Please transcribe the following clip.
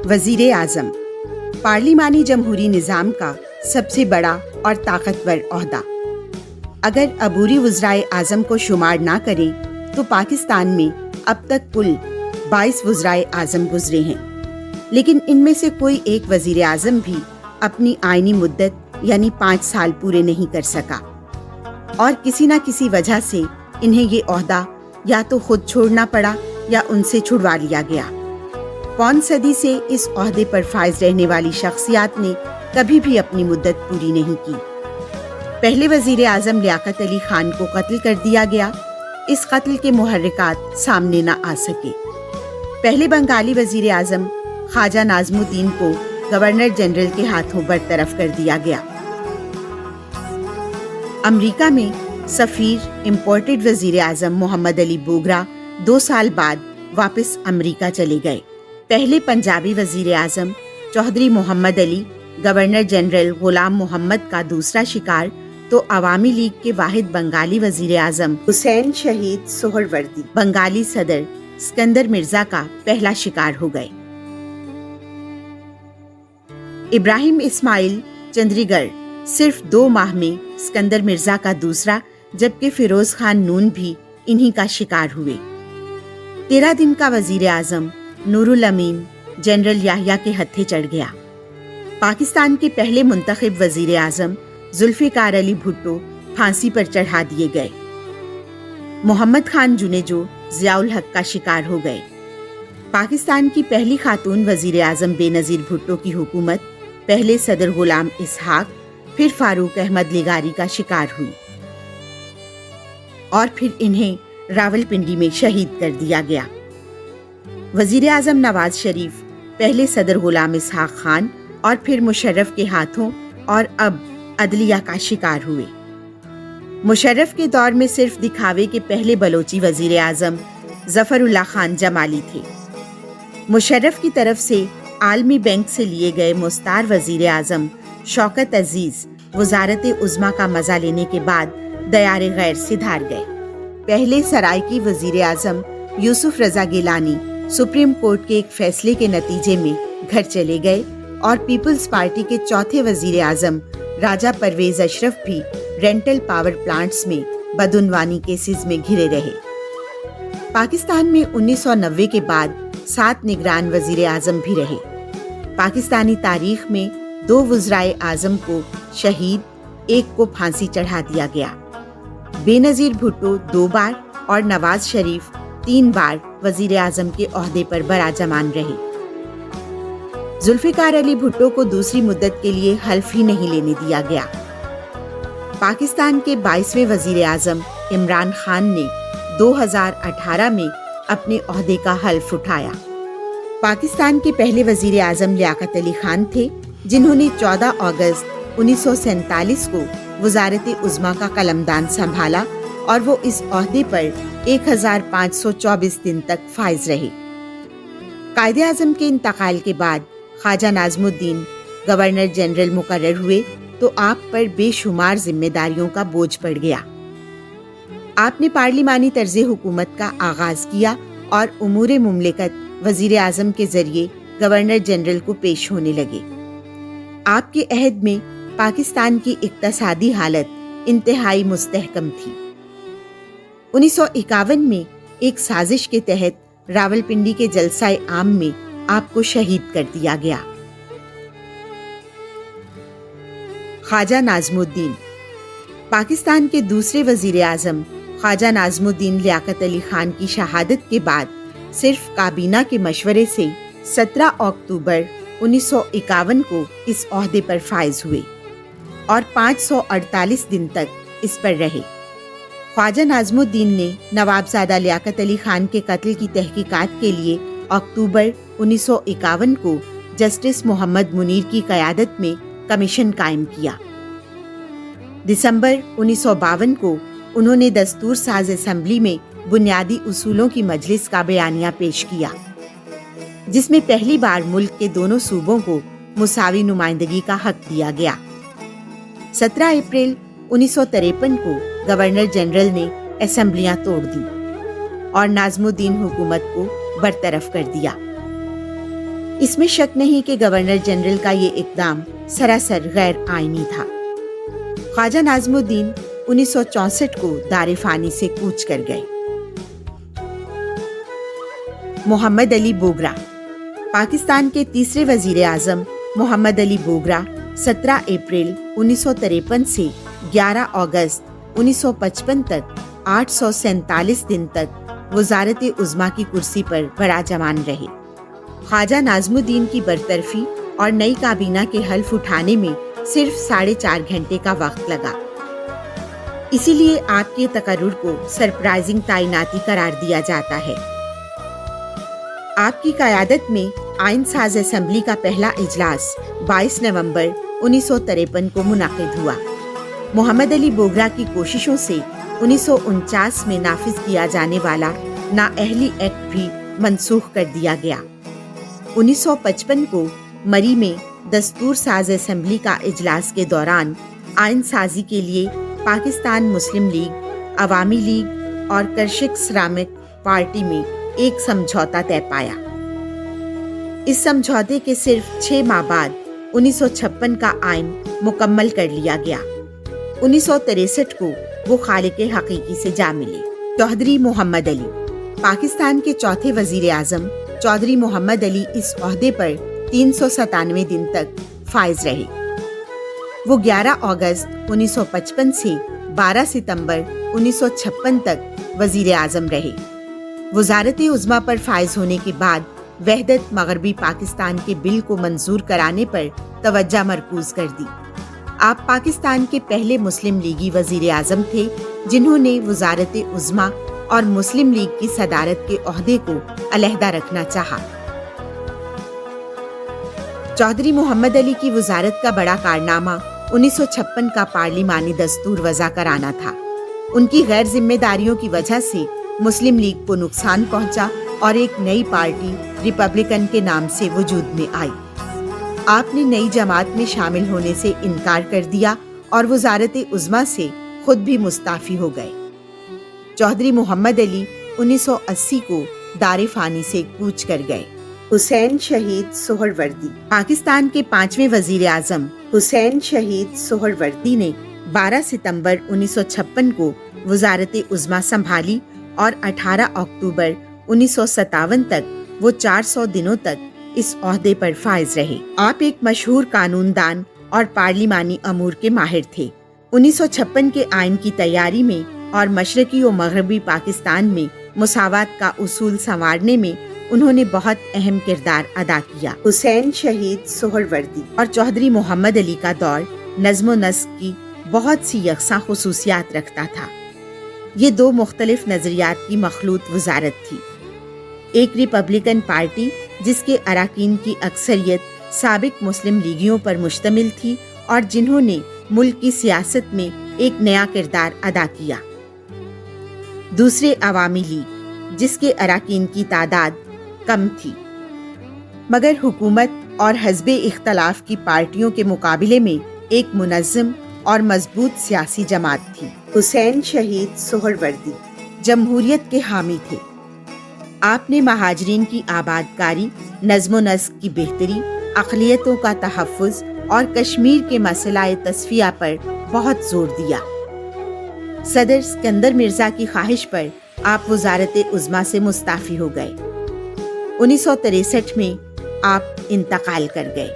وزیر اعظم پارلیمانی جمہوری نظام کا سب سے بڑا اور طاقتور عہدہ۔ اگر عبوری وزرائے اعظم کو شمار نہ کریں تو پاکستان میں اب تک کل 22 وزرائے اعظم گزرے ہیں، لیکن ان میں سے کوئی ایک وزیر اعظم بھی اپنی آئینی مدت یعنی 5 سال پورے نہیں کر سکا، اور کسی نہ کسی وجہ سے انہیں یہ عہدہ یا تو خود چھوڑنا پڑا یا ان سے چھڑوا لیا گیا۔ پون صدی سے اس عہدے پر فائز رہنے والی شخصیات نے کبھی بھی اپنی مدت پوری نہیں کی۔ پہلے وزیر اعظم لیاقت علی خان کو قتل کر دیا گیا۔ اس قتل کے محرکات سامنے نہ آ سکے۔ پہلے بنگالی وزیر اعظم خواجہ ناظم الدین کو گورنر جنرل کے ہاتھوں برطرف کر دیا گیا۔ امریکہ میں سفیر امپورٹڈ وزیر اعظم محمد علی بوگرا 2 سال بعد واپس امریکہ چلے گئے۔ پہلے پنجابی وزیر اعظم چودھری محمد علی گورنر جنرل غلام محمد کا دوسرا شکار تو عوامی لیگ کے واحد بنگالی وزیر اعظم حسین شہید سہروردی بنگالی صدر اسکندر مرزا کا پہلا شکار ہو گئے۔ ابراہیم اسماعیل چندریگڑھ صرف 2 ماہ میں اسکندر مرزا کا دوسرا جبکہ فیروز خان نون بھی انہی کا شکار ہوئے۔ 13 دن کا وزیر اعظم نور الامین جنرل یحییٰ کے ہتھے چڑھ گیا۔ پاکستان کے پہلے منتخب وزیر اعظم ذوالفقار علی بھٹو پھانسی پر چڑھا دیے گئے۔ محمد خان جنیجو ضیاء الحق کا شکار ہو گئے۔ پاکستان کی پہلی خاتون وزیر اعظم بے نظیر بھٹو کی حکومت پہلے صدر غلام اسحاق پھر فاروق احمد لیگاری کا شکار ہوئی، اور پھر انہیں راولپنڈی میں شہید کر دیا گیا۔ وزیر اعظم نواز شریف پہلے صدر غلام اسحاق خان اور پھر مشرف کے ہاتھوں اور اب عدلیہ کا شکار ہوئے۔ مشرف کے دور میں صرف دکھاوے کے پہلے بلوچی وزیر اعظم ظفر اللہ خان جمالی تھے۔ مشرف کی طرف سے عالمی بینک سے لیے گئے مستعار وزیر اعظم شوکت عزیز وزارت عظمیٰ کا مزہ لینے کے بعد دیار غیر سے دھار گئے۔ پہلے سرائیکی وزیر اعظم یوسف رضا گیلانی سپریم کورٹ کے ایک فیصلے کے نتیجے میں گھر چلے گئے، اور پیپلز پارٹی کے چوتھے وزیر اعظم راجہ پرویز اشرف بھی رینٹل پاور پلانٹس میں بدعنوانی کیسز میں گھرے رہے۔ پاکستان میں 1990 کے بعد 7 نگران وزیر اعظم بھی رہے۔ پاکستانی تاریخ میں 2 وزرائے اعظم کو شہید، ایک کو پھانسی چڑھا دیا گیا۔ بے نظیر بھٹو 2 بار اور نواز شریف 3 بار وزیر اعظم کے عہدے پر براجمان رہے۔ ذوالفقار علی بھٹو کو دوسری مدت کے لیے حلف ہی نہیں لینے دیا گیا۔ پاکستان کے 22ویں وزیر اعظم عمران خان نے 2018 میں اپنے عہدے کا حلف اٹھایا۔ پاکستان کے پہلے وزیر اعظم لیاقت علی خان تھے، جنہوں نے 14 اگست 1947 کو وزارت عظمیٰ کا قلمدان سنبھالا، اور وہ اس عہدے پر 1524 دن تک فائز رہے۔ قائد اعظم کے انتقال کے بعد خواجہ ناظم الدین گورنر جنرل مقرر ہوئے تو آپ پر بے شمار ذمہ داریوں کا بوجھ پڑ گیا۔ آپ نے پارلیمانی طرز حکومت کا آغاز کیا اور امور مملکت وزیر اعظم کے ذریعے گورنر جنرل کو پیش ہونے لگے۔ آپ کے عہد میں پاکستان کی اقتصادی حالت انتہائی مستحکم تھی۔ 1951 میں ایک سازش کے تحت راولپنڈی کے جلسہ عام میں آپ کو شہید کر دیا گیا۔ خواجہ ناظم الدین پاکستان کے دوسرے وزیر اعظم خواجہ ناظم الدین لیاقت علی خان کی شہادت کے بعد صرف کابینہ کے مشورے سے 17 اکتوبر 1951 کو اس عہدے پر فائز ہوئے اور 548 دن تک اس پر رہے۔ خواجہ ناظم الدین نے نوابزادہ لیاقت علی خان کے قتل کی تحقیقات کے لیے اکتوبر 1951 کو جسٹس محمد منیر کی قیادت میں کمیشن قائم کیا۔ دسمبر 1952 کو انہوں نے دستور ساز اسمبلی میں بنیادی اصولوں کی مجلس کا بیانیہ پیش کیا، جس میں پہلی بار ملک کے دونوں صوبوں کو مساوی نمائندگی کا حق دیا گیا۔ 17 اپریل 1953 کو گورنر جنرل نے اسمبلیاں توڑ دی اور نظم الدین حکومت کو برطرف کر دیا۔ اس میں شک نہیں کہ گورنر جنرل کا یہ اقدام سراسر غیر آئینی تھا۔ خواجہ نظم الدین 1964 کو دار فانی سے کوچ کر گئے۔ محمد علی بوگرا۔ پاکستان کے تیسرے وزیر اعظم محمد علی بوگرا 17 اپریل 1953 سے 11 اگست 1955 تک 847 دن تک وزارت عظمیٰ کی کرسی پر براجمان رہے۔ خواجہ نظم الدین کی برطرفی اور نئی کابینہ کے حلف اٹھانے میں صرف 4.5 گھنٹے کا وقت لگا۔ اسی لیے آپ کے تقرر کو سرپرائزنگ تعیناتی قرار دیا جاتا ہے۔ آپ کی قیادت میں آئین ساز اسمبلی کا پہلا اجلاس 22 نومبر 1953 کو منعقد ہوا۔ محمد علی بوگرا کی کوششوں سے 1949 میں نافذ کیا جانے والا نااہلی ایکٹ بھی منسوخ کر دیا گیا۔ 1955 کو مری میں دستور ساز اسمبلی کا اجلاس کے دوران آئین سازی کے لیے پاکستان مسلم لیگ، عوامی لیگ اور کرشک سرامک پارٹی میں ایک سمجھوتا طے پایا۔ اس سمجھوتے کے صرف 6 ماہ بعد 1956 کا آئین مکمل کر لیا گیا۔ 1963 کو وہ خالق حقیقی سے جا ملے۔ چودھری محمد علی۔ پاکستان کے چوتھے وزیر اعظم چودھری محمد علی اس عہدے پر 397 دن تک فائز رہے۔ وہ 11 اگست 1955 سے 12 ستمبر 1956 تک وزیر اعظم رہے۔ وزارت عظمیٰ پر فائز ہونے کے بعد وحدت مغربی پاکستان کے بل کو منظور کرانے پر توجہ مرکوز کر دی۔ آپ پاکستان کے پہلے مسلم لیگی وزیر اعظم تھے جنہوں نے وزارت عظمیٰ اور مسلم لیگ کی صدارت کے عہدے کو علیحدہ رکھنا چاہا۔ چودھری محمد علی کی وزارت کا بڑا کارنامہ 1956 کا پارلیمانی دستور وضع کرانا تھا۔ ان کی غیر ذمہ داریوں کی وجہ سے مسلم لیگ کو نقصان پہنچا اور ایک نئی پارٹی ریپبلکن کے نام سے وجود میں آئی۔ آپ نے نئی جماعت میں شامل ہونے سے انکار کر دیا اور وزارت عظمیٰ سے خود بھی مستعفی ہو گئے۔ چودھری محمد علی 1980 کو دار فانی سے کوچ کر گئے۔ حسین شہید سہروردی۔ پاکستان کے 5ویں وزیر اعظم حسین شہید سہروردی نے 12 ستمبر 1956 کو وزارت عظمیٰ سنبھالی اور 18 اکتوبر 1957 تک وہ 400 دنوں تک اس عہدے پر فائز رہے۔ آپ ایک مشہور قانون دان اور پارلیمانی امور کے ماہر تھے۔ 1956 کے آئین کی تیاری میں اور مشرقی و مغربی پاکستان میں مساوات کا اصول سنوارنے میں انہوں نے بہت اہم کردار ادا کیا۔ حسین شہید سہروردی اور چودھری محمد علی کا دور نظم و نسق کی بہت سی یکساں خصوصیات رکھتا تھا۔ یہ 2 مختلف نظریات کی مخلوط وزارت تھی۔ ایک ریپبلکن پارٹی جس کے اراکین کی اکثریت سابق مسلم لیگیوں پر مشتمل تھی اور جنہوں نے ملک کی سیاست میں ایک نیا کردار ادا کیا۔ دوسرے عوامی لیگ جس کے اراکین کی تعداد کم تھی مگر حکومت اور حزب اختلاف کی پارٹیوں کے مقابلے میں ایک منظم اور مضبوط سیاسی جماعت تھی۔ حسین شہید سہروردی جمہوریت کے حامی تھے۔ آپ نے مہاجرین کی آباد کاری، نظم و نسق کی بہتری، اقلیتوں کا تحفظ اور کشمیر کے مسئلہ تصفیہ پر بہت زور دیا۔ صدر اسکندر مرزا کی خواہش پر آپ وزارت عظمیٰ سے مستعفی ہو گئے۔ 1963 میں آپ انتقال کر گئے۔